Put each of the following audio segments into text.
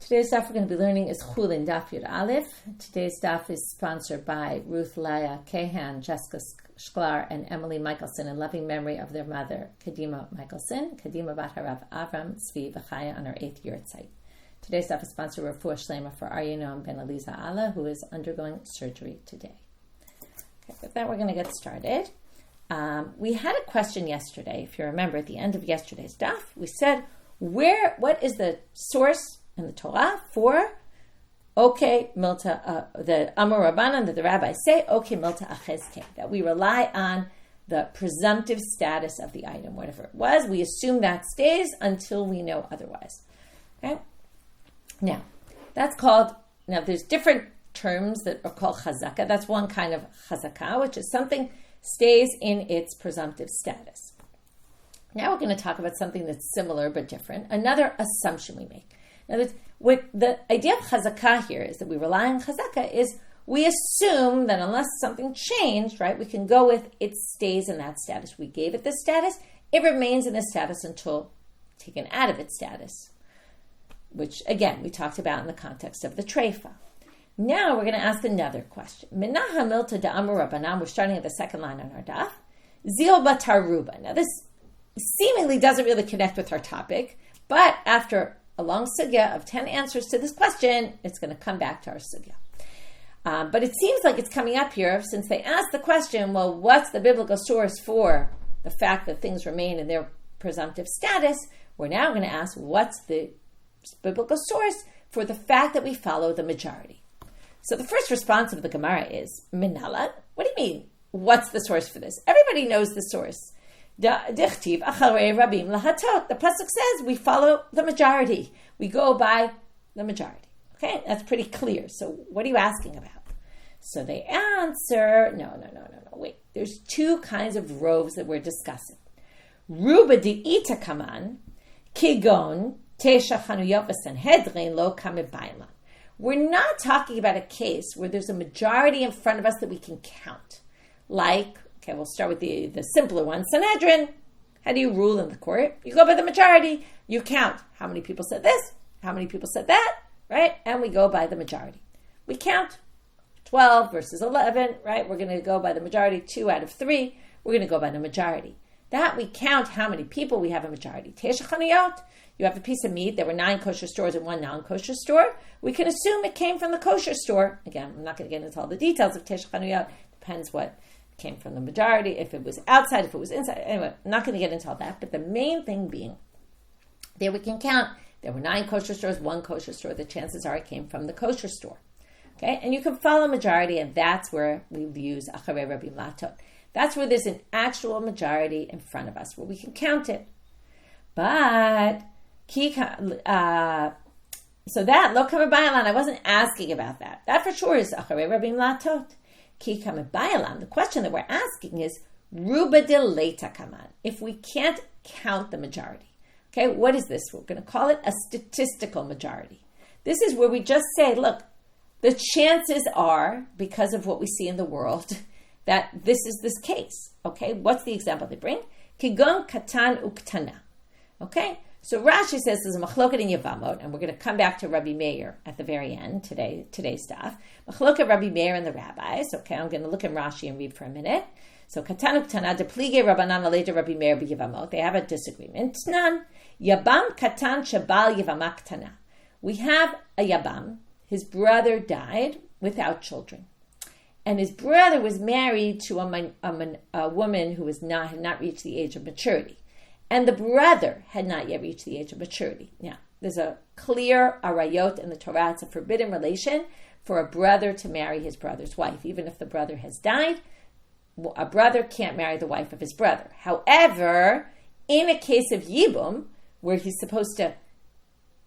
Today's daf we're going to be learning is Chullin Daf Yud Aleph. Today's daf is sponsored by Ruth Leah Kahan, Jessica Shklar, and Emily Michelson in loving memory of their mother, Kadima Michelson, Kadima Bat Harav Avram Tzvi V'chaya on her 8th year at site. Today's daf is sponsored by Refuah Shlema for Aryanom Ben Eliza Allah, who is undergoing surgery today. Okay, with that, we're going to get started. We had a question yesterday. If you remember, at the end of yesterday's daf, we said, what is the source in the Torah for milta, the Amar Rabbanan, that the rabbis say, milta achezke, that we rely on the presumptive status of the item, whatever it was. We assume that stays until we know otherwise. Okay? Now, there's different terms that are called chazaka. That's one kind of chazaka, which is something stays in its presumptive status. Now we're going to talk about something that's similar but different, another assumption we make. Now, what the idea of chazakah here is that we rely on chazakah is we assume that unless something changed, right, we can go with it stays in that status. We gave it this status, it remains in this status until taken out of its status, which, again, we talked about in the context of the treifa. Now we're going to ask another question. Minaha milta da'amur rabbanan, we're starting at the second line on our daf. Zil batar rubba. Now, this seemingly doesn't really connect with our topic, but after a long sugya of 10 answers to this question, it's going to come back to our sugya. But it seems like it's coming up here since they asked the question, well, what's the biblical source for the fact that things remain in their presumptive status? We're now going to ask, what's the biblical source for the fact that we follow the majority? So the first response of the Gemara is, Minala? What do you mean? What's the source for this? Everybody knows the source. The pasuk says we follow the majority. We go by the majority. Okay, that's pretty clear. So what are you asking about? So they answer, no. Wait, there's two kinds of roves that we're discussing. Rubba di'ita kaman, kigon, tesha chanuyot v'sanhedrin lo kamebaylan. We're not talking about a case where there's a majority in front of us that we can count. Like, okay, we'll start with the simpler one. Sanhedrin. How do you rule in the court? You go by the majority. You count. How many people said this? How many people said that? Right? And we go by the majority. We count 12 versus 11, right? We're going to go by the majority. 2 out of 3. We're going to go by the majority. That we count how many people we have a majority. Tesha chanuyot. You have a piece of meat. There were 9 kosher stores and 1 non-kosher store. We can assume it came from the kosher store. Again, I'm not going to get into all the details of tesha chanuyot. Depends what came from the majority, if it was outside, if it was inside. Anyway, I'm not going to get into all that. But the main thing being, there we can count. There were 9 kosher stores, 1 kosher store. The chances are it came from the kosher store. Okay? And you can follow majority, and that's where we use acharei rabim latot. That's where there's an actual majority in front of us, where we can count it. But, so that, lo kamebaylan, I wasn't asking about that. That for sure is acharei rabim latot. Ki kamebaylan, the question that we're asking is, rubba de leita kaman, if we can't count the majority. Okay, what is this? We're going to call it a statistical majority. This is where we just say, look, the chances are, because of what we see in the world, that this is this case. Okay, what's the example they bring? Kigon katan uktana. Okay, so Rashi says there's a machloket in Yevamot, and we're going to come back to Rabbi Meir at the very end, today's stuff. Machloket Rabbi Meir and the rabbis. Okay, I'm going to look in Rashi and read for a minute. So, Katan Uktana, Deplige Rabbanan Aleda Rabbi Meir b'Yevamot. They have a disagreement. Tnan, Yabam Katan Shabal Yevama Ktana. We have a Yabam. His brother died without children. And his brother was married to a woman who had not reached the age of maturity. And the brother had not yet reached the age of maturity. Now, there's a clear arayot in the Torah. It's a forbidden relation for a brother to marry his brother's wife. Even if the brother has died, a brother can't marry the wife of his brother. However, in a case of yibum, where he's supposed to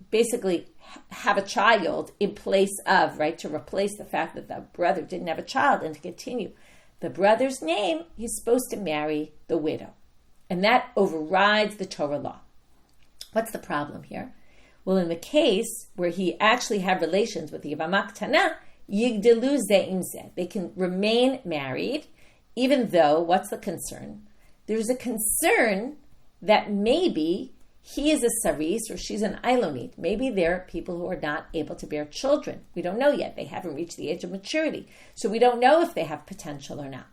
basically have a child in place of, right, to replace the fact that the brother didn't have a child and to continue the brother's name, he's supposed to marry the widow. And that overrides the Torah law. What's the problem here? Well, in the case where he actually had relations with the Yevama Ktana, yigdelu ze im ze. They can remain married, even though, what's the concern? There's a concern that maybe he is a saris or she's an aylonit. Maybe they're people who are not able to bear children. We don't know yet. They haven't reached the age of maturity. So we don't know if they have potential or not.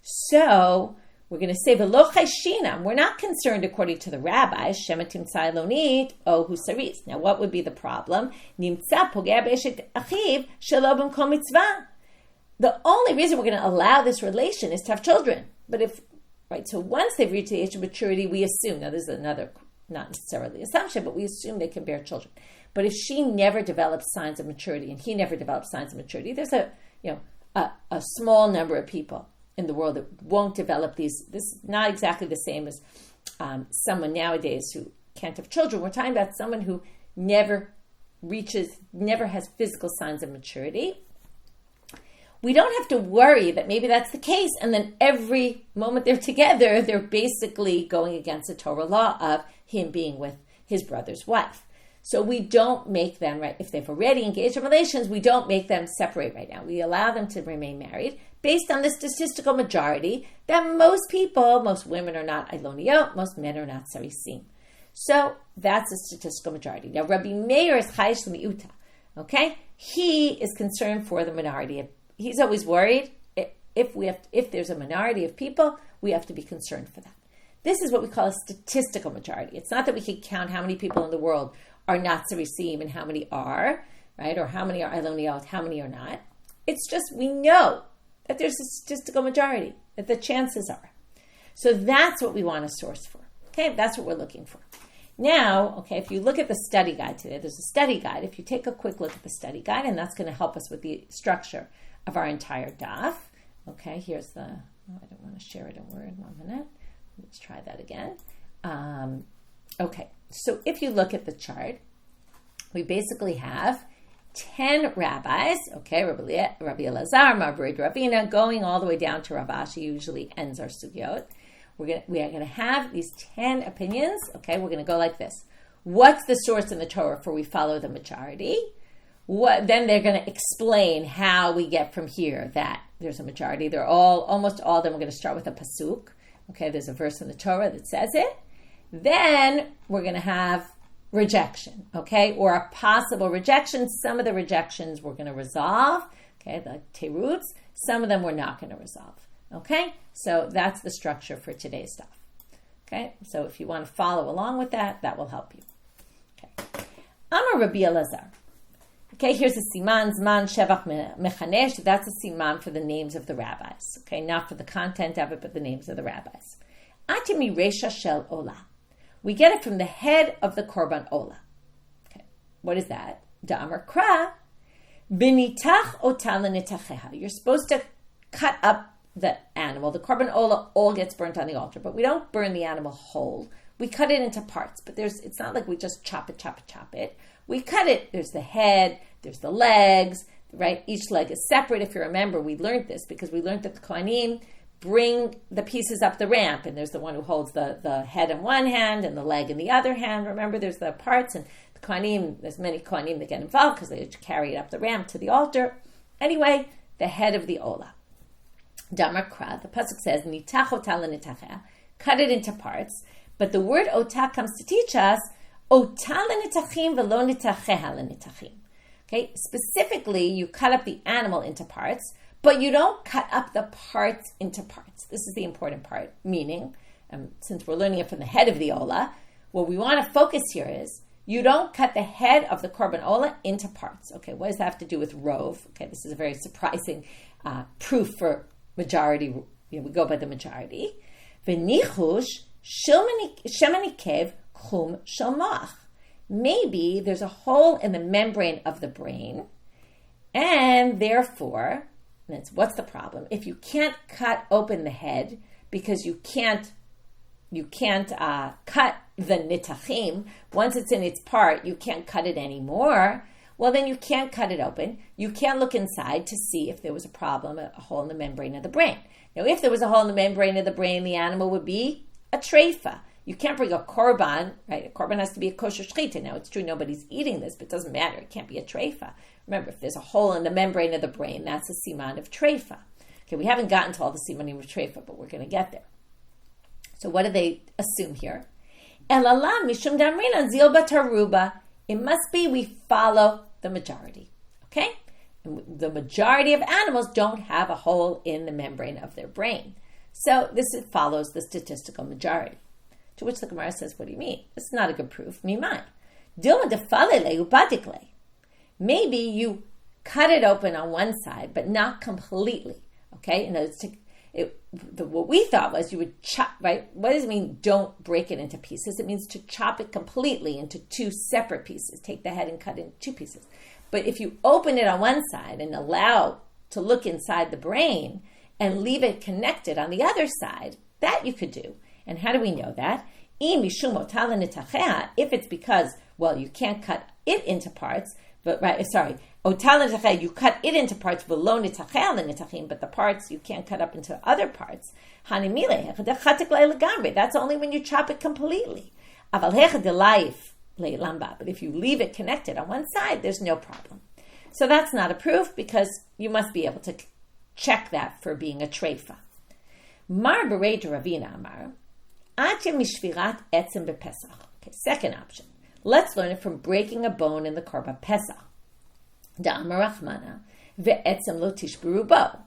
So we're going to say, V'lo chayshinam. We're not concerned according to the rabbis, shematim aylonit, o hu saris. Now what would be the problem? Nimtza pogea be'eshet achiv shelo b'mkom mitzvah. The only reason we're going to allow this relation is to have children. But so once they've reached the age of maturity, we assume, now this is another, not necessarily assumption, but we assume they can bear children. But if she never develops signs of maturity and he never develops signs of maturity, there's a small number of people in the world that won't develop these. This is not exactly the same as someone nowadays who can't have children. We're talking about someone who never has physical signs of maturity. We don't have to worry that maybe that's the case, and then every moment they're together, they're basically going against the Torah law of him being with his brother's wife. So we don't make them, right, if they've already engaged in relations, we don't make them separate right now. We allow them to remain married based on the statistical majority that most women are not ayloniot, most men are not sarisim. So that's the statistical majority. Now Rabbi Meir is chayish l'miuta, okay? He is concerned for the minority. He's always worried if there's a minority of people, we have to be concerned for that. This is what we call a statistical majority. It's not that we can count how many people in the world are not sarisim and how many are, right? Or how many are ayloniot, how many are not. It's just we know that there's a statistical majority, that the chances are. So that's what we want to source for. Okay, that's what we're looking for. Now, okay, if you look at the study guide today, there's a study guide. If you take a quick look at the study guide, and that's going to help us with the structure of our entire daf. Okay, here's I don't want to share it in Word. 1 minute. Let's try that again. Okay, so if you look at the chart, we basically have 10 rabbis, okay, Rabbi Elazar, Marbury, Ravina, going all the way down to Rav Ashi, usually ends our sugyot. We are going to have these 10 opinions, okay, we're going to go like this. What's the source in the Torah for we follow the majority? Then they're going to explain how we get from here that there's a majority. They're almost all of them, we're going to start with a pasuk. Okay, there's a verse in the Torah that says it. Then we're going to have rejection, okay, or a possible rejection. Some of the rejections we're going to resolve, okay, the teruts. Some of them we're not going to resolve, okay? So that's the structure for today's stuff, okay? So if you want to follow along with that, that will help you. Okay, Amar Rabbi Elazar. Okay, here's a siman, zman, shevach, mechanesh. That's a siman for the names of the rabbis. Okay, not for the content of it, but the names of the rabbis. Atimi resha shel olah. We get it from the head of the korban olah. Okay, what is that? Da'amar kra, b'nitach otal nitacheha. You're supposed to cut up the animal. The korban olah all gets burnt on the altar, but we don't burn the animal whole. We cut it into parts, but it's not like we just chop it. We cut it. There's the head, there's the legs, right? Each leg is separate. If you remember, we learned this because we learned that the Kohanim bring the pieces up the ramp, and there's the one who holds the head in one hand and the leg in the other hand. Remember, there's the parts, and the Kohanim, there's many Kohanim that get involved because they carry it up the ramp to the altar. Anyway, the head of the olah. Damar kra, the pasuk says, nitach otal nitacheh, cut it into parts. But the word otah comes to teach us, otal nitachim velo nitacheha nitachim. Okay, specifically, you cut up the animal into parts, but you don't cut up the parts into parts. This is the important part, meaning, since we're learning it from the head of the olah, what we want to focus here is, you don't cut the head of the korban olah into parts. Okay, what does that have to do with rov? Okay, this is a very surprising proof for majority. We go by the majority. V'nichush shemani kev chum shalmach. Maybe there's a hole in the membrane of the brain, and therefore, what's the problem? If you can't cut open the head because you can't cut the nitachim, once it's in its part, you can't cut it anymore. Well, then you can't cut it open. You can't look inside to see if there was a problem, a hole in the membrane of the brain. Now, if there was a hole in the membrane of the brain, the animal would be a treifa. You can't bring a korban, right? A korban has to be a kosher shechita. Now, it's true nobody's eating this, but it doesn't matter. It can't be a treifa. Remember, if there's a hole in the membrane of the brain, that's a siman of treifa. Okay, we haven't gotten to all the simanim of treifa, but we're going to get there. So what do they assume here? Elalam mishum damrinan zilba taruba. It must be we follow the majority. Okay? The majority of animals don't have a hole in the membrane of their brain. So this follows the statistical majority. To which the Gemara says, what do you mean? This is not a good proof. Mimai. Dilma defalele ubadikle. Maybe you cut it open on one side, but not completely. Okay? In other words, what we thought was you would chop, right? What does it mean, don't break it into pieces? It means to chop it completely into two separate pieces. Take the head and cut it into two pieces. But if you open it on one side and allow to look inside the brain and leave it connected on the other side, that you could do. And how do we know that? If it's because, well, you can't cut it into parts, but you cut it into parts, but the parts you can't cut up into other parts. That's only when you chop it completely. But if you leave it connected on one side, there's no problem. So that's not a proof because you must be able to check that for being a treifa. Mar bereid Ravina Amar, okay, second option. Let's learn it from breaking a bone in the korban pesach. Now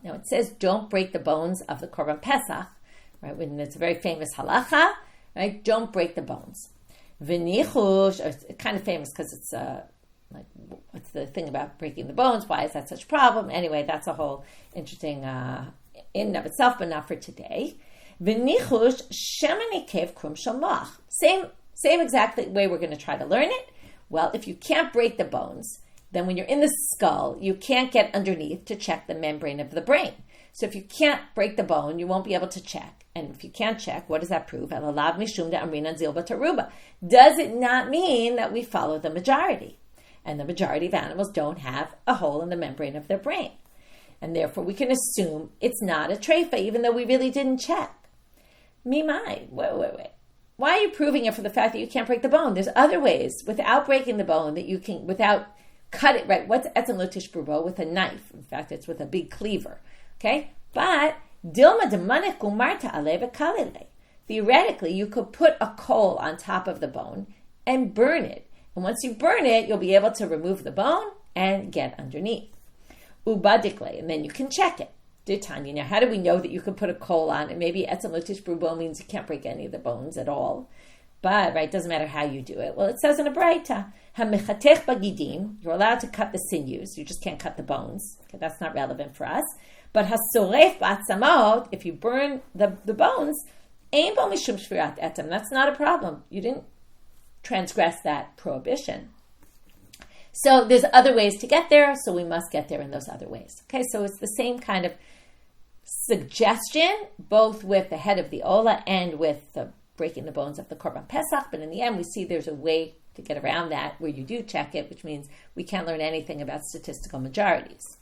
it says don't break the bones of the korban pesach, right? When it's a very famous halacha, right? Don't break the bones. V'nichush, it's kind of famous because it's like, what's the thing about breaking the bones? Why is that such a problem? Anyway, that's a whole interesting in and of itself, but not for today. V'nichush shemani kev krum shalmach. Same exact way we're going to try to learn it. Well, if you can't break the bones, then when you're in the skull, you can't get underneath to check the membrane of the brain. So if you can't break the bone, you won't be able to check. And if you can't check, what does that prove? Does it not mean that we follow the majority? And the majority of animals don't have a hole in the membrane of their brain. And therefore we can assume it's not a treifa, even though we really didn't check. Wait. Why are you proving it for the fact that you can't break the bone? There's other ways without breaking the bone that you can, without cut it, right? What's etzem lo tishburo? With a knife. In fact, it's with a big cleaver. Okay? But dilma demanich umarta aleve kalile. Theoretically, you could put a coal on top of the bone and burn it. And once you burn it, you'll be able to remove the bone and get underneath. Ubadikle, and then you can check it. Tanya. Now, how do we know that you can put a coal on? And maybe etzem lo tishburo means you can't break any of the bones at all. But, right, doesn't matter how you do it. Well, it says in a braita, hamechatech bagidim, you're allowed to cut the sinews. You just can't cut the bones. Okay, that's not relevant for us. But hasoref b'atzamot, if you burn the bones, ein bo mishum shvirat etem. That's not a problem. You didn't transgress that prohibition. So there's other ways to get there, so we must get there in those other ways. Okay, so it's the same kind of suggestion, both with the head of the ola and with the breaking the bones of the korban pesach, but in the end we see there's a way to get around that where you do check it, which means we can't learn anything about statistical majorities.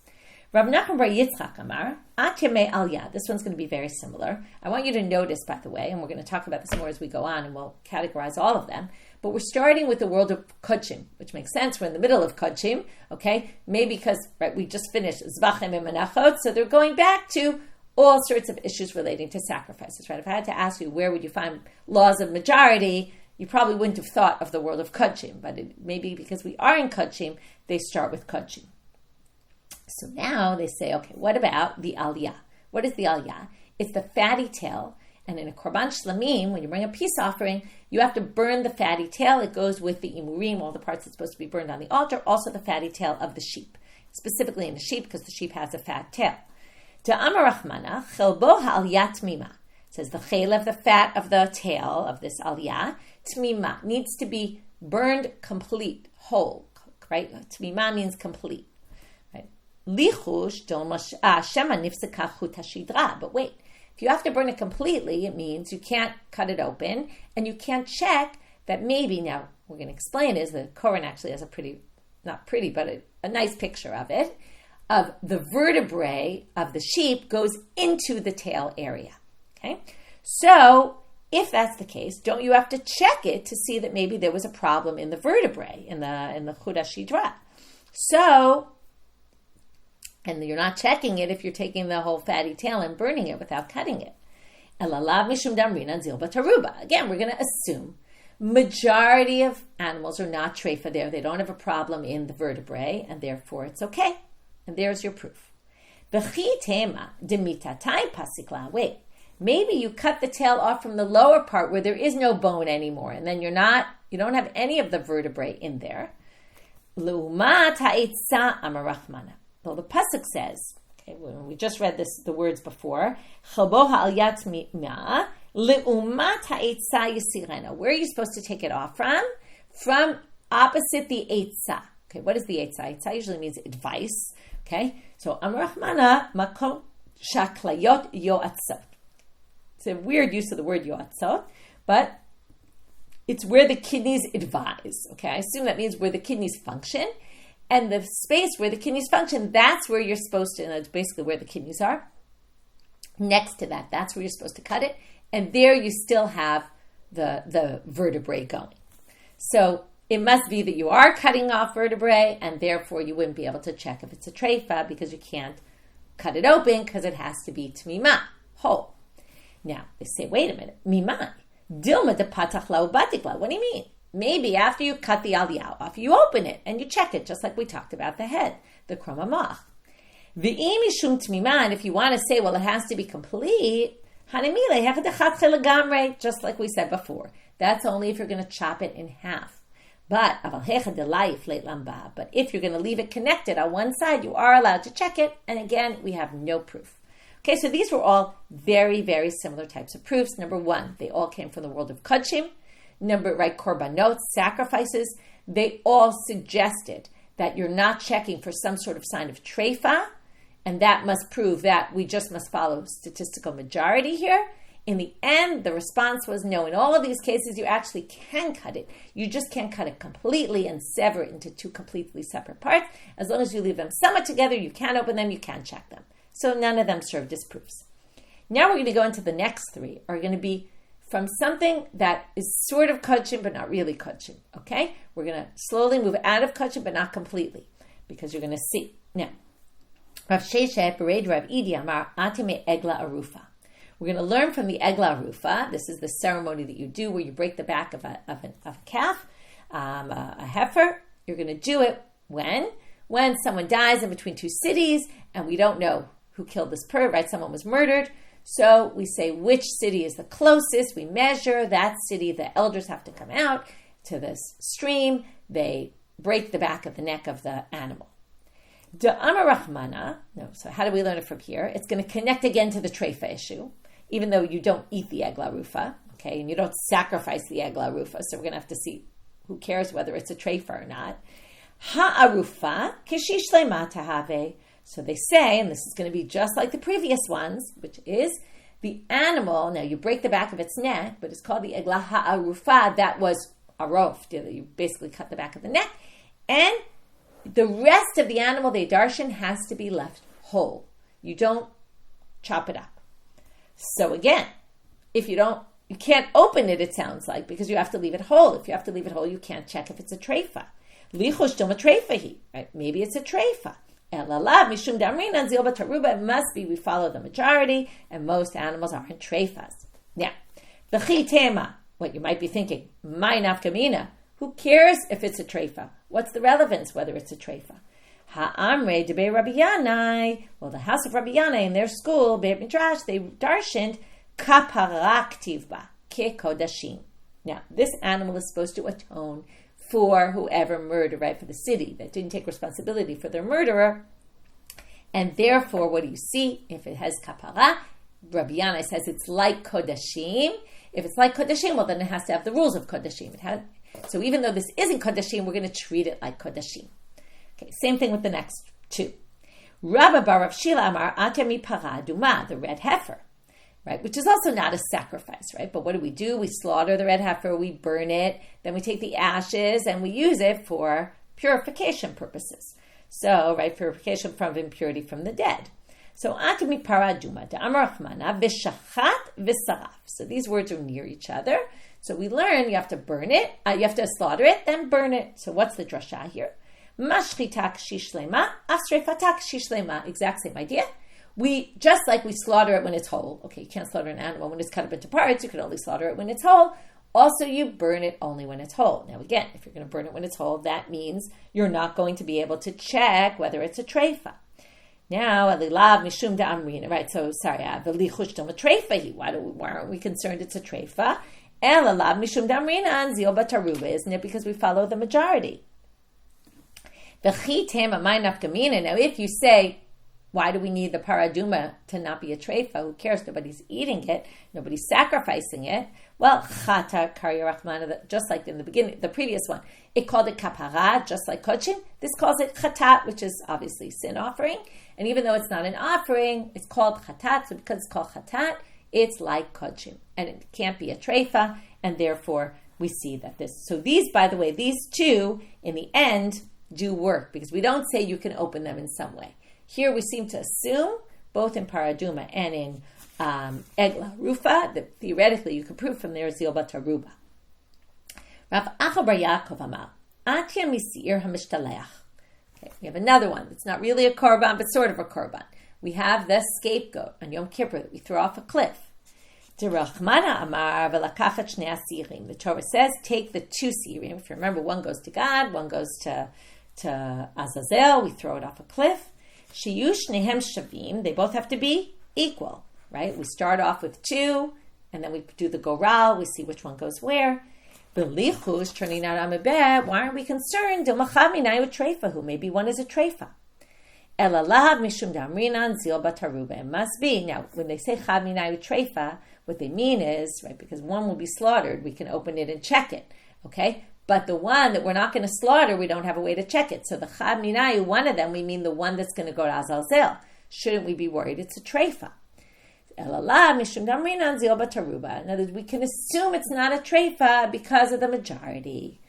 Rav Nachman bar Yitzchak Amar, Atyame Aliyah. This one's going to be very similar. I want you to notice, by the way, and we're going to talk about this more as we go on, and we'll categorize all of them, but we're starting with the world of Kodshim, which makes sense. We're in the middle of Kodshim, okay? Maybe because, right, we just finished Zvachim and Menachot, so they're going back to all sorts of issues relating to sacrifices, right? If I had to ask you where would you find laws of majority, you probably wouldn't have thought of the world of Kodshim, but maybe because we are in Kodshim, they start with Kodshim. So now they say, okay, what about the aliyah? What is the aliyah? It's the fatty tail, and in a korban shlamim, when you bring a peace offering, you have to burn the fatty tail. It goes with the imurim, all the parts that's supposed to be burned on the altar, also the fatty tail of the sheep, specifically in the sheep, because the sheep has a fat tail. To Amar Rachmana, chelbo ha'aliyah tmima. It says the chel of the fat of the tail of this aliyah, tmima, needs to be burned complete, whole, right? Tmima means complete, right? Lichush shema nifseka chut hashidra. But wait, if you have to burn it completely, it means you can't cut it open, and you can't check that maybe, now we're going to explain is the Koran actually has a pretty, not pretty, but a nice picture of it, of the vertebrae of the sheep goes into the tail area. Okay, so if that's the case, don't you have to check it to see that maybe there was a problem in the vertebrae in the chut hashidra? So, and you're not checking it if you're taking the whole fatty tail and burning it without cutting it. Elalav mishum damrina zilba taruba. Again, we're going to assume Majority of animals are not treifa there. They don't have a problem in the vertebrae, and therefore it's okay. And there's your proof. Wait, maybe you cut the tail off from the lower part where there is no bone anymore, and then you don't have any of the vertebrae in there. Well, the pasuk says, okay, we just read the words before. Where are you supposed to take it off from? From opposite the eitzah. Okay, what is the eitzah? Eitzah usually means advice. Okay, so Amar Rachmana makom shaklayot yoatzot. It's a weird use of the word yoatzot, but it's where the kidneys advise. Okay, I assume that means where the kidneys function. And the space where the kidneys function, that's where you're supposed to, and that's basically where the kidneys are. Next to that, that's where you're supposed to cut it. And there you still have the vertebrae going. So it must be that you are cutting off vertebrae, and therefore you wouldn't be able to check if it's a treifa because you can't cut it open because it has to be tmima, whole. Now, they say, wait a minute, mimai. Dilma de patach lau batikla. What do you mean? Maybe after you cut the aliyah off, you open it and you check it, just like we talked about the head, the kromamach. V'imi shum tmima, and if you want to say, well, it has to be complete, just like we said before. That's only if you're going to chop it in half. But if you're going to leave it connected on one side, you are allowed to check it. And again, we have no proof. Okay, so these were all very, very similar types of proofs. Number one, they all came from the world of kodshim. Korbanot, sacrifices. They all suggested that you're not checking for some sort of sign of treifa, and that must prove that we just must follow statistical majority here. In the end, the response was no. In all of these cases, you actually can cut it. You just can't cut it completely and sever it into two completely separate parts. As long as you leave them somewhat together, you can open them, you can check them. So none of them served as proofs. Now we're going to go into the next three, are going to be from something that is sort of kodshim, but not really kodshim. Okay? We're going to slowly move out of kodshim, but not completely, because you're going to see. Now, Rav Sheshet bered Rav Idi Amar Atime Egla Arufa. We're going to learn from the Egla Arufa. This is the ceremony that you do where you break the back of a calf, a heifer. You're going to do it when someone dies in between two cities, and we don't know who killed this person, right? Someone was murdered. So we say which city is the closest. We measure that city. The elders have to come out to this stream. They break the back of the neck of the animal. So how do we learn it from here? It's going to connect again to the treifa issue, even though you don't eat the egla rufa, okay, and you don't sacrifice the egla rufa. So we're going to have to see who cares whether it's a treifa or not. Ha'arufa kishish leima tahave. So they say, and this is going to be just like the previous ones, which is the animal. Now you break the back of its neck, but it's called the egla ha'arufa. That was arof. You basically cut the back of the neck, and the rest of the animal, the darshan, has to be left whole. You don't chop it up. So again, if you can't open it, it sounds like, because you have to leave it whole. If you have to leave it whole, you can't check if it's a treifa. Lichush doma treifahi, right? Maybe it's a treifa. Elalav mishum damrinan zil bataruba. It must be we follow the majority, and most animals aren't treifas. Now, v'chi tema. What you might be thinking, my nafkamina. Who cares if it's a treifa? What's the relevance whether it's a treifa? Ha'amre debe Rabbi Yanai. Well, the house of Rabbi Yanai in their school, Beit Midrash, they darshaned kaparak tivba ke kodashim. Now, this animal is supposed to atone for whoever murdered, right? For the city that didn't take responsibility for their murderer. And therefore, what do you see? If it has kapara, Rabbi Yanai says it's like kodashim. If it's like kodashim, well, then it has to have the rules of kodashim. So even though this isn't kodashim, we're going to treat it like kodashim. Okay, same thing with the next two. Rubba bar Rav Shila Amar Atemi Paraduma, the red heifer, right? Which is also not a sacrifice, right? But what do? We slaughter the red heifer, we burn it, then we take the ashes and we use it for purification purposes. So, right, purification from impurity from the dead. So, Atemi Paraduma, da Amar Rachmana, V'shachat v'saraf. So these words are near each other. So we learn you have to burn it, you have to slaughter it, then burn it. So what's the drasha here? Mashchitak shishlema, asrefatak shishlema. Exact same idea. We, just like we slaughter it when it's whole. Okay, you can't slaughter an animal when it's cut up into parts. You can only slaughter it when it's whole. Also, you burn it only when it's whole. Now, again, if you're going to burn it when it's whole, that means you're not going to be able to check whether it's a treifa. Now, alilav mishum da'amrina, right? So, sorry, v'lichush doma treifa. Why aren't we concerned it's a treifa? Alilav mishum da'amrina and zil bataruba, isn't it? Because we follow the majority. V'chitem amay nafkamina. Now, if you say, why do we need the paraduma to not be a treifa? Who cares? Nobody's eating it. Nobody's sacrificing it. Well, chata karya rachmana, just like in the beginning, the previous one, it called it kapara, just like kodshim. This calls it chatat, which is obviously sin offering. And even though it's not an offering, it's called chatat. So because it's called chatat, it's like kodshim. And it can't be a treifa. And therefore, we see that this. So these, by the way, these two, in the end, do work. Because we don't say you can open them in some way. Here we seem to assume, both in paraduma and in egla rufa, that theoretically you can prove from there zil bataruba. Rav Acha bar Yaakov amar, atya misir hamishtaleach. Okay, we have another one. It's not really a korban, but sort of a korban. We have the scapegoat on Yom Kippur that we throw off a cliff. Derachmana amar v'lakachat shnei asirim. The Torah says, take the two sirim. If you remember, one goes to God, one goes to Azazel. We throw it off a cliff. Shiyush nehem shavim. They both have to be equal, right? We start off with two, and then we do the goral. We see which one goes where. B'lichus turning out amebeh. Why aren't we concerned? Who maybe one is a treifa. Elalav mishum damrinan zil bataruba. It must be. Now, when they say chav minayu treifa, what they mean is, right, because one will be slaughtered, we can open it and check it, okay? But the one that we're not going to slaughter, we don't have a way to check it. So the chav minayu, one of them, we mean the one that's going to go to Azazel. Shouldn't we be worried? It's a treifa. Elalav mishum damrinan zil bataruba. In other words, we can assume it's not a treifa because of the majority.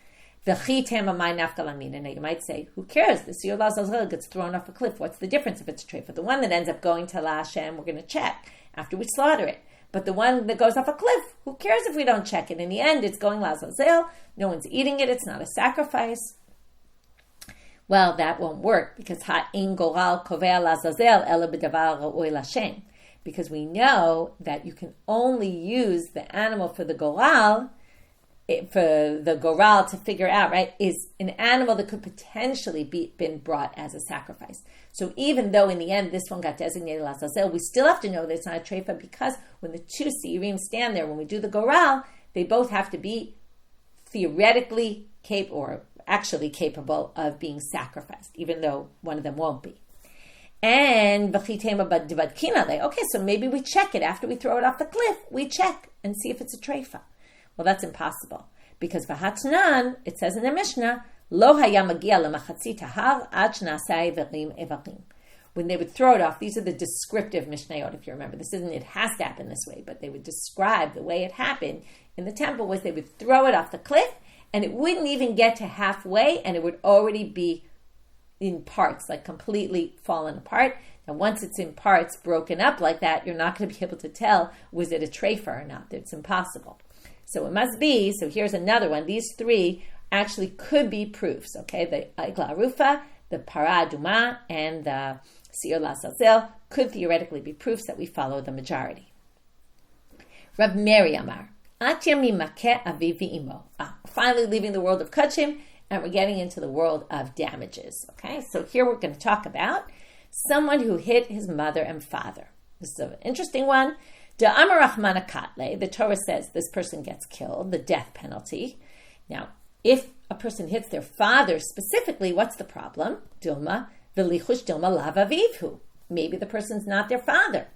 Now you might say, who cares? The Siyur Azazel gets thrown off a cliff. What's the difference if it's a treifa? The one that ends up going to La Hashem, we're going to check after we slaughter it. But the one that goes off a cliff, who cares if we don't check it? In the end, it's going La Azazel. No one's eating it. It's not a sacrifice. Well, that won't work because ha'in goral kovea La Azazel ela b'davar ra'oi l'Hashem. Because we know that you can only use the animal for the goral to figure out, right, is an animal that could potentially been brought as a sacrifice. So even though in the end this one got designated Azazel, we still have to know that it's not a treifa because when the two seirim stand there, when we do the goral, they both have to be theoretically capable or actually capable of being sacrificed, even though one of them won't be. And okay, so maybe we check it after we throw it off the cliff. We check and see if it's a treifa. Well, that's impossible because v'hatnan, it says in the Mishnah, lo haya magia lemachatzit har ad shnasai verim evarim. When they would throw it off, these are the descriptive Mishnayot, if you remember. This isn't, it has to happen this way, but they would describe the way it happened in the temple was they would throw it off the cliff and it wouldn't even get to halfway and it would already be in parts, like completely fallen apart. And once it's in parts, broken up like that, you're not going to be able to tell, was it a treifa or not? It's impossible. So it must be, so here's another one. These three actually could be proofs, okay? The Igla Rufa, the Paraduma, and the Siyur Lazazel could theoretically be proofs that we follow the majority. Rav Meri Amar, Atya mimakeh aviv v'imo. Finally leaving the world of Kachim, and we're getting into the world of damages, okay? So here we're going to talk about someone who hit his mother and father. This is an interesting one. The Torah says this person gets killed, the death penalty. Now, if a person hits their father specifically, what's the problem? Dilma, v'lichush dilma lav avivhu. Maybe the person's not their father.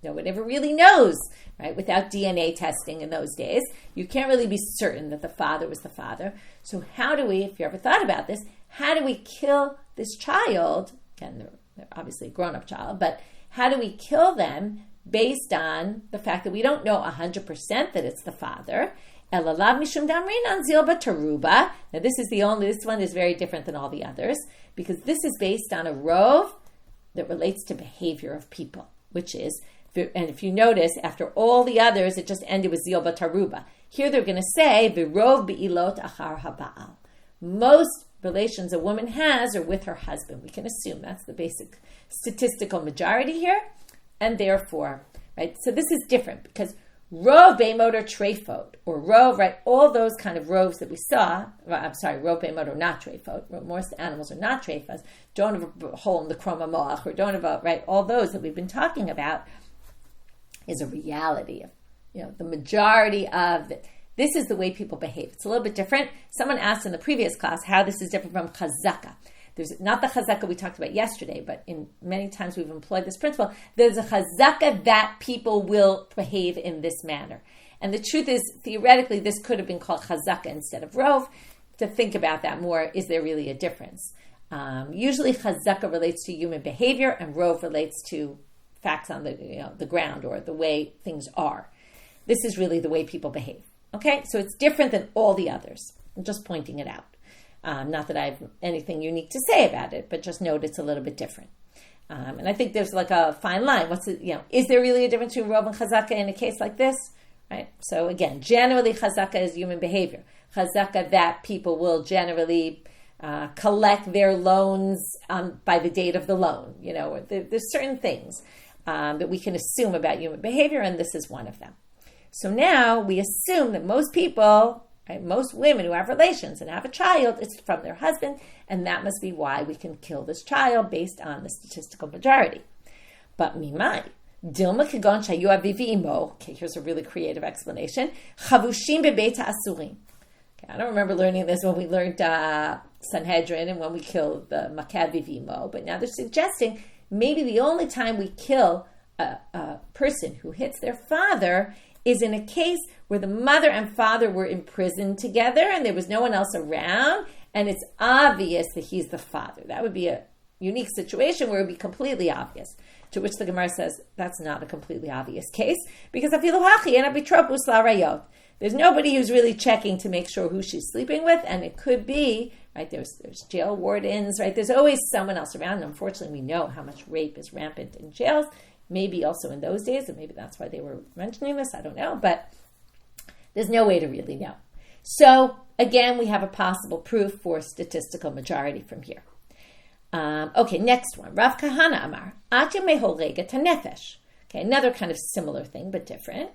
No one ever really knows, right? Without DNA testing in those days, you can't really be certain that the father was the father. So how do we, if you ever thought about this, how do we kill this child? And they're obviously a grown-up child, but how do we kill them based on the fact that we don't know 100% that it's the father? Elalav mishum damrinan zil bataruba. Now this one is very different than all the others because this is based on a rov that relates to behavior of people, which is, and if you notice, after all the others, it just ended with zil bataruba. Here they're going to say, v'rov be'ilot achar haba'al. Most relations a woman has are with her husband. We can assume that's the basic statistical majority here. And therefore, right, so this is different because Rov, beimot, or treifot, or rov, right? All those kind of rovs that we saw. I'm sorry, rov, beimot, or not treifot. Most animals are not treifas. Don't have a hole in the chroma moach, or don't have a, right? All those that we've been talking about is a reality of, the majority of this is the way people behave. It's a little bit different. Someone asked in the previous class how this is different from chazaka. There's not the chazaka we talked about yesterday, but in many times we've employed this principle. There's a chazaka that people will behave in this manner. And the truth is, theoretically, this could have been called chazaka instead of rov. To think about that more, is there really a difference? Usually chazaka relates to human behavior and rov relates to facts on the ground or the way things are. This is really the way people behave. Okay, so it's different than all the others. I'm just pointing it out. Not that I have anything unique to say about it, but just note it's a little bit different. And I think there's like a fine line. Is there really a difference between rov and chazaka in a case like this? Right. So again, generally chazaka is human behavior. Chazaka that people will generally collect their loans by the date of the loan. There's certain things that we can assume about human behavior, and this is one of them. So now we assume that most people, right, most women who have relations and have a child, it's from their husband, and that must be why we can kill this child based on the statistical majority. But mimai, dilma kagon shayu avivi imo. Okay, here's a really creative explanation. Chavushim bebeita asurim. Okay, I don't remember learning this when we learned Sanhedrin and when we killed the makad vivimo, but now they're suggesting maybe the only time we kill a person who hits their father is in a case where the mother and father were imprisoned together and there was no one else around, and it's obvious that he's the father. That would be a unique situation where it would be completely obvious. To which the Gemara says that's not a completely obvious case, because there's nobody who's really checking to make sure who she's sleeping with, and it could be, right, there's jail wardens, right? There's always someone else around. And unfortunately, we know how much rape is rampant in jails. Maybe also in those days, and maybe that's why they were mentioning this, I don't know, but there's no way to really know. So, again, we have a possible proof for statistical majority from here. Okay, next one. Rav Kahana Amar, Atya meholega tanefesh. Okay, another kind of similar thing, but different.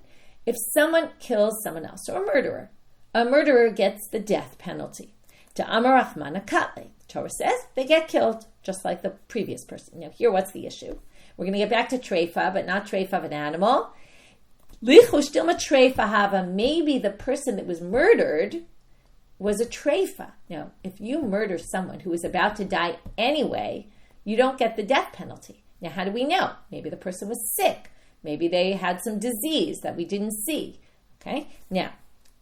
If someone kills someone else, or a murderer gets the death penalty. To Amar Achmana Katle. Torah says they get killed, just like the previous person. Now, here, what's the issue? We're going to get back to treifa, but not treifa of an animal. Lichush dilma treifa hava. Maybe the person that was murdered was a treifa. Now, if you murder someone who is about to die anyway, you don't get the death penalty. Now, how do we know? Maybe the person was sick. Maybe they had some disease that we didn't see. Okay? Now,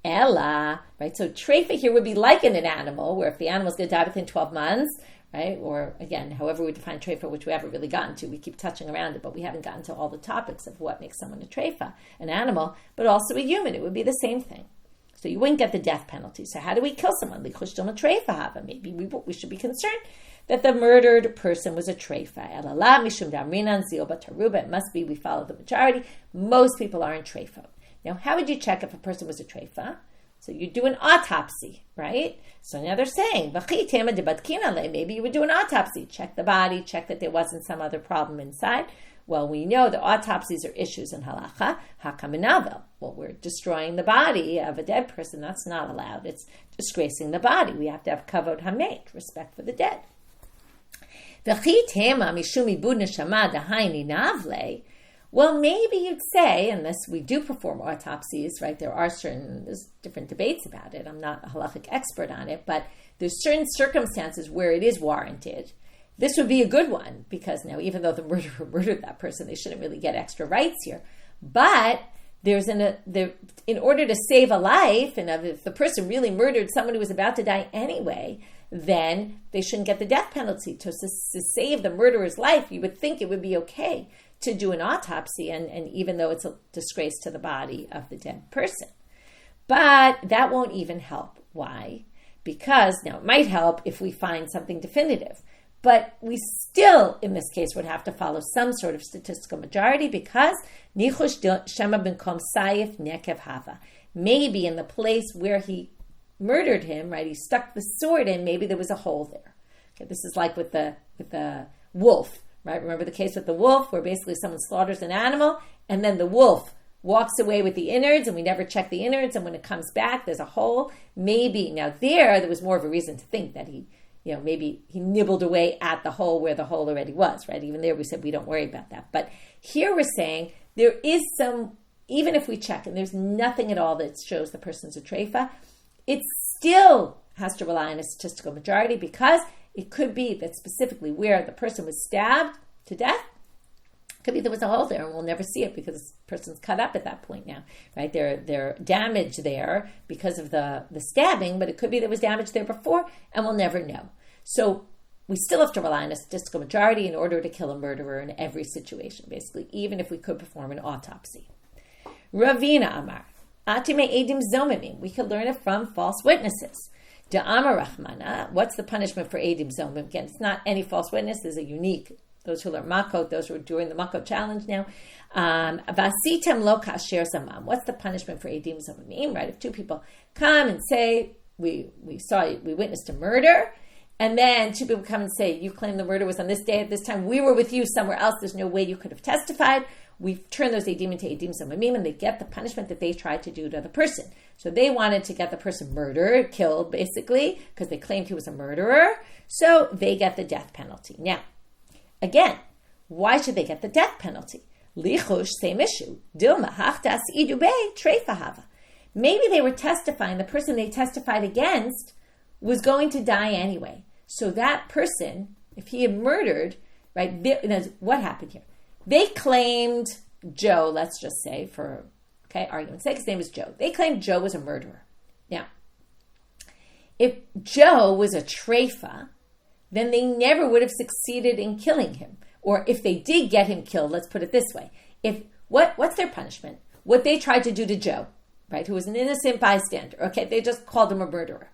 Ella, right? So treifa here would be like in an animal, where if the animal's going to die within 12 months, right? Or again, however we define treifa, which we haven't really gotten to. We keep touching around it, but we haven't gotten to all the topics of what makes someone a treifa, an animal, but also a human. It would be the same thing. So you wouldn't get the death penalty. So how do we kill someone? Maybe we should be concerned that the murdered person was a treifa. It must be we follow the majority. Most people aren't treifa. Now, how would you check if a person was a treifa? So you do an autopsy, right? So now they're saying, maybe you would do an autopsy, check the body, check that there wasn't some other problem inside. Well, we know that autopsies are issues in halacha. Hakaminavel. Well, we're destroying the body of a dead person. That's not allowed. It's disgracing the body. We have to have kavod hamet, respect for the dead. Well, maybe you'd say, unless we do perform autopsies, right? There's different debates about it. I'm not a halachic expert on it, but there's certain circumstances where it is warranted. This would be a good one, because now, even though the murderer murdered that person, they shouldn't really get extra rights here. But in order to save a life, and if the person really murdered someone who was about to die anyway, then they shouldn't get the death penalty. To save the murderer's life, you would think it would be okay to do an autopsy, and even though it's a disgrace to the body of the dead person. But that won't even help. Why? Because, now it might help if we find something definitive, but we still, in this case, would have to follow some sort of statistical majority, because nichush shema benkom sayif nekev hava. Maybe in the place where he murdered him, right, he stuck the sword in, maybe there was a hole there. Okay, this is like with the wolf. Right? Remember the case with the wolf, where basically someone slaughters an animal and then the wolf walks away with the innards and we never check the innards, and when it comes back, there's a hole. Maybe now there was more of a reason to think that maybe he nibbled away at the hole where the hole already was, right? Even there we said we don't worry about that. But here we're saying there is some, even if we check and there's nothing at all that shows the person's a treifa, it still has to rely on a statistical majority, because it could be that specifically where the person was stabbed to death, could be there was a hole there and we'll never see it because the person's cut up at that point now, right? They're damaged there because of the stabbing, but it could be there was damage there before and we'll never know. So we still have to rely on a statistical majority in order to kill a murderer in every situation, basically, even if we could perform an autopsy. Ravina Amar, Atime Edim Zomimim, we could learn it from false witnesses. Da'amar Rahmana, what's the punishment for Edim Zomim? Again, it's not any false witness, there's a unique. Those who learn Makot, those who are doing the Makot challenge now. Vasitem lo kasher zamam. What's the punishment for Edim Zamamim? Right? If two people come and say, we witnessed a murder, and then two people come and say, you claim the murder was on this day at this time, we were with you somewhere else, there's no way you could have testified. We've turned those Edim into Edim Zamamim, and they get the punishment that they tried to do to the person. So they wanted to get the person murdered, killed basically, because they claimed he was a murderer. So they get the death penalty. Now, again, why should they get the death penalty? Lichush, same issue. Dilma hachtas idube treifa hava. Maybe they were testifying, the person they testified against was going to die anyway. So that person, if he had murdered, right, what happened here? They claimed Joe, let's just say, for argument's sake, his name is Joe. They claimed Joe was a murderer. Now, if Joe was a treifa, then they never would have succeeded in killing him. Or if they did get him killed, let's put it this way. What's their punishment? What they tried to do to Joe, right, who was an innocent bystander. Okay, they just called him a murderer.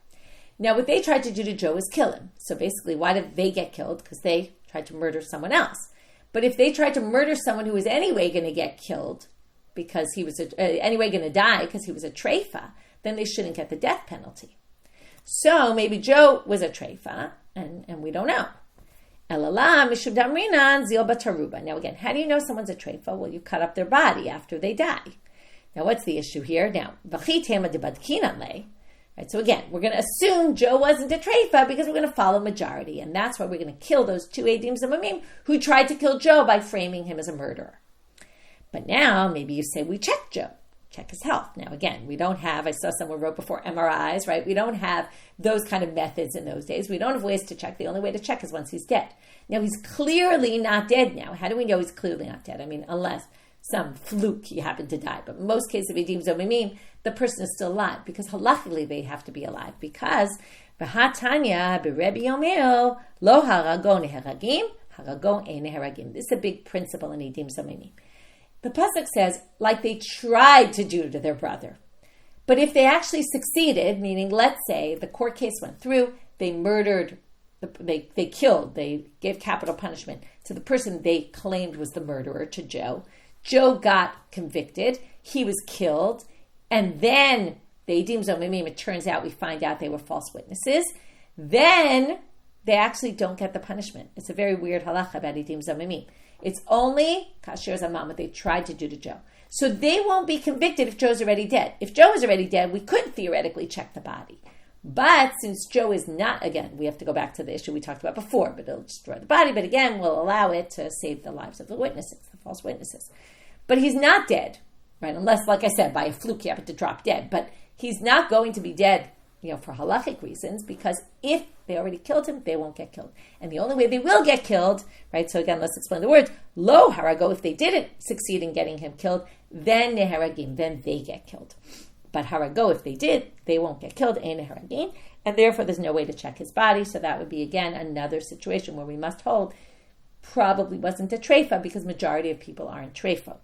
Now, what they tried to do to Joe was kill him. So basically, why did they get killed? Because they tried to murder someone else. But if they tried to murder someone who was anyway going to get killed, because he was anyway going to die because he was a treifa, then they shouldn't get the death penalty. So maybe Joe was a treifa, and we don't know. Now again, how do you know someone's a treifa? Well, you cut up their body after they die. Now, what's the issue here? Now, right, so again, we're going to assume Joe wasn't a treifa because we're going to follow majority, and that's why we're going to kill those two Edim Zamamim who tried to kill Joe by framing him as a murderer. But now, maybe you say, we check Joe, check his health. Now again, we don't have, I saw someone wrote before MRIs, right? We don't have those kind of methods in those days. We don't have ways to check. The only way to check is once he's dead. Now he's clearly not dead now. How do we know he's clearly not dead? I mean, unless some fluke he happened to die. But in most cases of Edim Zomimim, the person is still alive because halachically they have to be alive because V'hatanya b'Rebbe Yomil lo harago neheragim, harago ein neheragim. This is a big principle in Edim Zomimim. The pasuk says, like they tried to do to their brother. But if they actually succeeded, meaning let's say the court case went through, they murdered, they killed, they gave capital punishment to the person they claimed was the murderer, to Joe. Joe got convicted, he was killed, and then the Edim Zomimim, it turns out we find out they were false witnesses, then they actually don't get the punishment. It's a very weird halacha about Edim Zomimim. It's only kasher zamam, what they tried to do to Joe. So they won't be convicted if Joe's already dead. If Joe is already dead, we could theoretically check the body. But since Joe is not, again, we have to go back to the issue we talked about before, but it'll destroy the body. But again, we'll allow it to save the lives of the witnesses, the false witnesses. But he's not dead, right? Unless, like I said, by a fluke he happened to drop dead. But he's not going to be dead, for halachic reasons, because if they already killed him, they won't get killed. And the only way they will get killed, right? So again, let's explain the words. Lo harago, if they didn't succeed in getting him killed, then neheragim, then they get killed. But harago, if they did, they won't get killed, ein neheragim, and therefore there's no way to check his body. So that would be, again, another situation where we must hold probably wasn't a treifa because majority of people aren't treifa.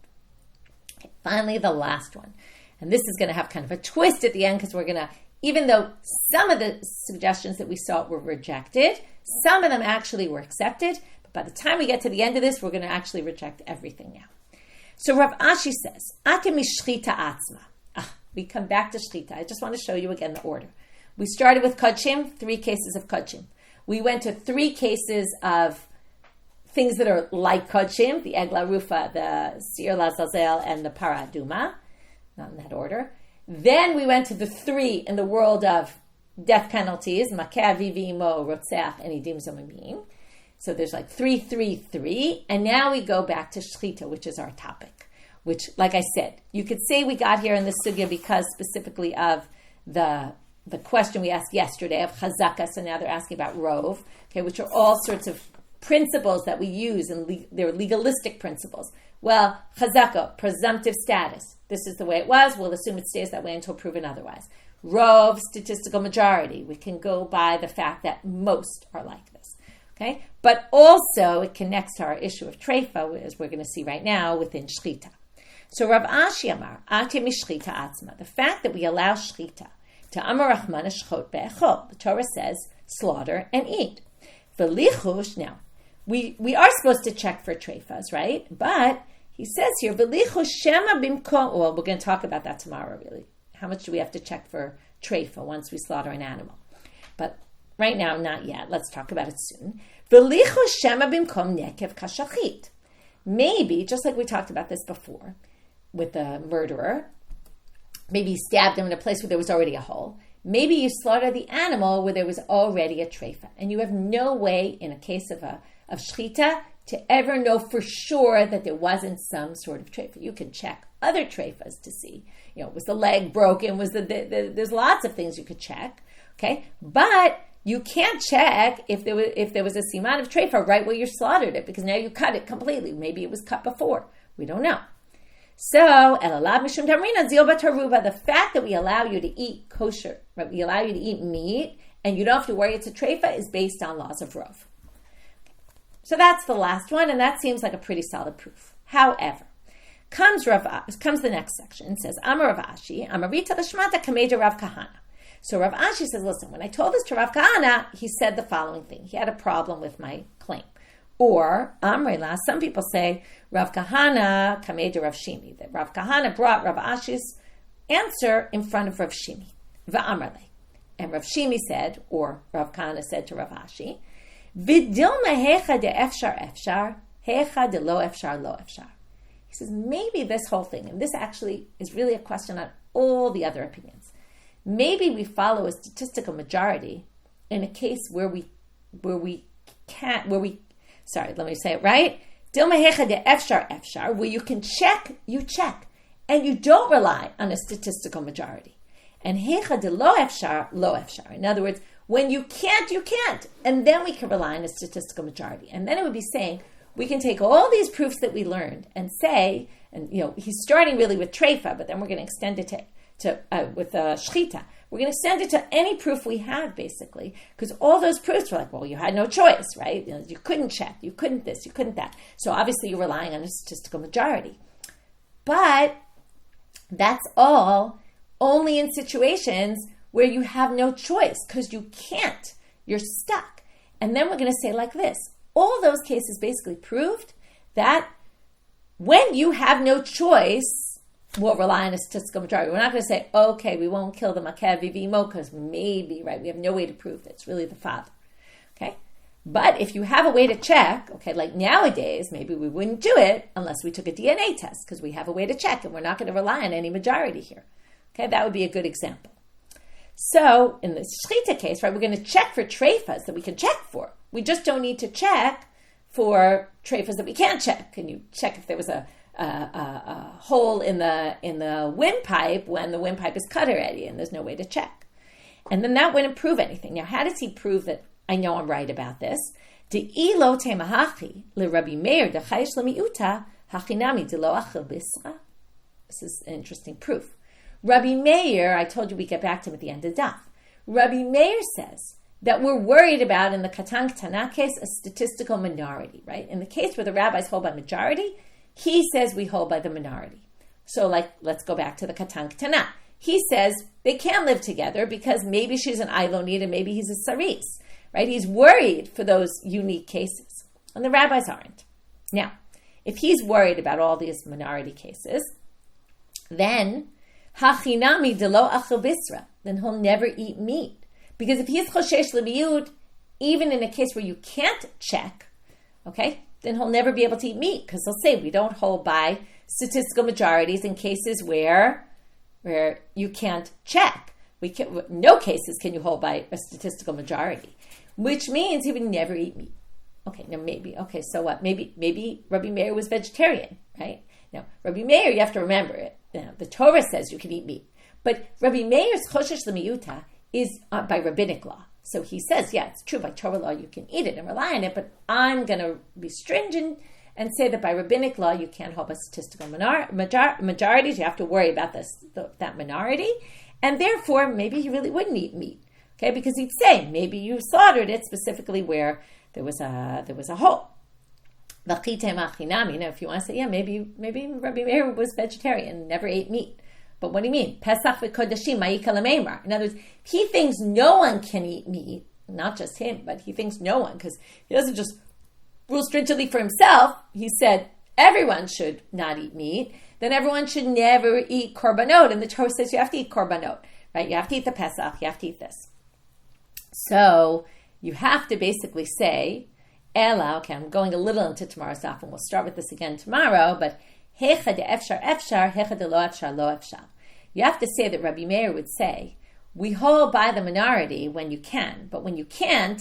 Okay, finally, the last one. And this is going to have kind of a twist at the end because we're going to, even though some of the suggestions that we saw were rejected, some of them actually were accepted. But by the time we get to the end of this, we're going to actually reject everything now. So Rav Ashi says, Ate mishchita atzma. We come back to shchita. I just want to show you again the order. We started with kodshim, 3 cases of kodshim. We went to 3 cases of things that are like kodshim, the egla rufa, the sir lazazel, and the para aduma, not in that order. Then we went to the 3 in the world of death penalties, makeh, vivimo, rotzeach, and idim zomimim. So there's like 3, 3, 3. And now we go back to shchita, which is our topic, which, like I said, you could say we got here in this sugya because specifically of the question we asked yesterday of chazaka, so now they're asking about rov, okay, which are all sorts of principles that we use, and they're legalistic principles. Well, chazaka, presumptive status. This is the way it was. We'll assume it stays that way until proven otherwise. Rov, statistical majority. We can go by the fact that most are like this. Okay, but also it connects to our issue of treifa, as we're going to see right now within shchita. So Rav Ashi Amar, ate mishchita atzma. The fact that we allow shchita to Amar Rachmana shchot be'echol. The Torah says slaughter and eat. V'lichush. Now we are supposed to check for treifas, right? But he says here v'lichush shema bimkom. Well, we're going to talk about that tomorrow. Really, how much do we have to check for treifa once we slaughter an animal? But right now, not yet. Let's talk about it soon. V'lichush shema bimkom nekev kashachit. Maybe, just like we talked about this before with the murderer, maybe you stabbed him in a place where there was already a hole. Maybe you slaughtered the animal where there was already a treifa, and you have no way, in a case of shchita, to ever know for sure that there wasn't some sort of treifa. You can check other treifas to see, was the leg broken? Was there's lots of things you could check, okay? But you can't check if there was a siman of treifa right where you slaughtered it, because now you cut it completely. Maybe it was cut before. We don't know. So, the fact that we allow you to eat kosher, right, we allow you to eat meat, and you don't have to worry it's a treifa, is based on laws of rov. So that's the last one, and that seems like a pretty solid proof. However, comes the next section and says, Amar Rav Ashi, Amarita l'shmata kameja Rav Kahana. So Rav Ashi says, listen, when I told this to Rav Kahana, he said the following thing. He had a problem with my claim. Or, Amrela, some people say, Rav Kahana kameja Rav Shimi, that Rav Kahana brought Rav Ashi's answer in front of Rav Shimi. Va'amrle. And Rav Shimi said, or Rav Kahana said to Rav Ashi, Vidilma hecha de efshar efshar, hecha de lo efshar lo efshar. He says, maybe this whole thing, and this actually is really a question on all the other opinions. Maybe we follow a statistical majority in a case where let me say it right. Dilma hecha de efshar efshar, where you can check, you check, and you don't rely on a statistical majority. And hecha de lo efshar, lo efshar. In other words, when you can't, you can't. And then we can rely on a statistical majority. And then it would be saying, we can take all these proofs that we learned and say, and he's starting really with treifa, but then we're going to extend it to shchita. We're going to extend it to any proof we have, basically, because all those proofs were like, well, you had no choice, right? You couldn't check, you couldn't this, you couldn't that. So obviously you're relying on a statistical majority. But that's all only in situations where you have no choice, because you can't. You're stuck. And then we're going to say like this. All those cases basically proved that when you have no choice, we'll rely on a statistical majority. We're not going to say, okay, we won't kill the makeh vivimo because maybe, right, we have no way to prove that it's really the father. Okay? But if you have a way to check, okay, like nowadays, maybe we wouldn't do it unless we took a DNA test, because we have a way to check and we're not going to rely on any majority here. Okay, that would be a good example. So in the shchita case, right, we're going to check for treifas that we can check for. We just don't need to check for treifas that we can't check. And you check if there was a hole in the windpipe when the windpipe is cut already and there's no way to check. And then that wouldn't prove anything. Now, how does he prove that I know I'm right about this? This is an interesting proof. Rabbi Meir, I told you we get back to him at the end of the daf. Rabbi Meir says that we're worried about, in the Katan Ketana case, a statistical minority, right? In the case where the rabbis hold by majority, he says we hold by the minority. So, let's go back to the Katan Ketana. He says they can't live together because maybe she's an aylonit and maybe he's a saris, right? He's worried for those unique cases, and the rabbis aren't. Now, if he's worried about all these minority cases, then hachinami delo achel bisra, then he'll never eat meat. Because if he's choshesh lebiyud, even in a case where you can't check, okay, then he'll never be able to eat meat, because he'll say we don't hold by statistical majorities in cases where you can't check. No cases can you hold by a statistical majority, which means he would never eat meat. Okay, now maybe. Okay, so what? Maybe Rabbi Meir was vegetarian, right? Now, Rabbi Meir, you have to remember it. Now, the Torah says you can eat meat, but Rabbi Meir's choshesh l'miyuta is by rabbinic law. So he says, yeah, it's true, by Torah law you can eat it and rely on it, but I'm going to be stringent and say that by rabbinic law you can't hold by statistical majorities. You have to worry about that minority, and therefore maybe he really wouldn't eat meat, okay? Because he'd say maybe you slaughtered it specifically where there was a hole. If you want to say, yeah, maybe Rabbi Meir was vegetarian and never ate meat. But what do you mean? Pesach v'kodashim ma'ikal ameimar. In other words, he thinks no one can eat meat, not just him, but he thinks no one, because he doesn't just rule stringently for himself. He said everyone should not eat meat. Then everyone should never eat korbanot. And the Torah says you have to eat korbanot, right? You have to eat the Pesach. You have to eat this. So you have to basically say, Ela, okay, I'm going a little into tomorrow's daf, and we'll start with this again tomorrow, but hecha de efshar efshar, hecha de lo efshar lo efshar. You have to say that Rabbi Meir would say, we hold by the minority when you can, but when you can't,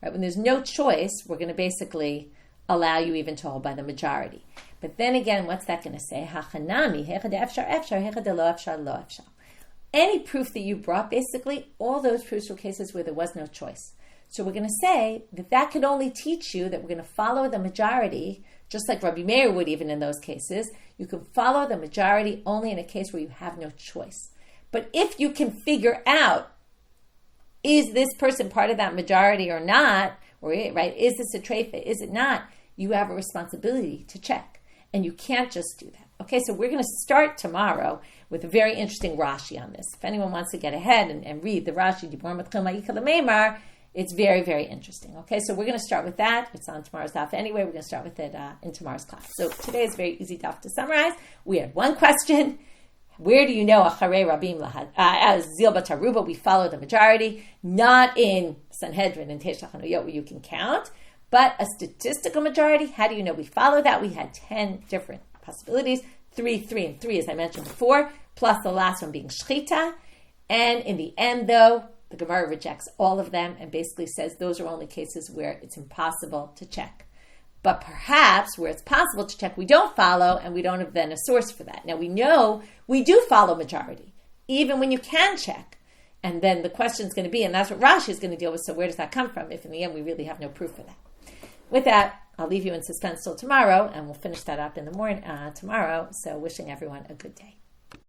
right, when there's no choice, we're going to basically allow you even to hold by the majority. But then again, what's that going to say? Hachanami, hecha de efshar efshar, hecha de lo efshar lo efshar. Any proof that you brought, basically, all those proofs were cases where there was no choice. So we're going to say that could only teach you that we're going to follow the majority, just like Rabbi Meir would even in those cases. You can follow the majority only in a case where you have no choice. But if you can figure out, is this person part of that majority or not, or right, is this a treifa, is it not, you have a responsibility to check. And you can't just do that. Okay, so we're going to start tomorrow with a very interesting Rashi on this. If anyone wants to get ahead and read the Rashi, it's very, very interesting. Okay, so we're going to start with that. It's on tomorrow's daf anyway. We're going to start with it in tomorrow's class. So today is a very easy daf to summarize. We had one question. Where do you know acharei rabim as zil bataruba? We follow the majority, not in Sanhedrin and Teish Lachanuyot where you can count, but a statistical majority. How do you know we follow that? We had 10 different possibilities, 3, and 3, as I mentioned before, plus the last one being shchita. And in the end, though, the Gemara rejects all of them and basically says those are only cases where it's impossible to check. But perhaps where it's possible to check, we don't follow, and we don't have then a source for that. Now we know we do follow majority, even when you can check. And then the question is going to be, and that's what Rashi is going to deal with, so where does that come from if in the end we really have no proof for that? With that, I'll leave you in suspense till tomorrow, and we'll finish that up in the morning tomorrow. So wishing everyone a good day.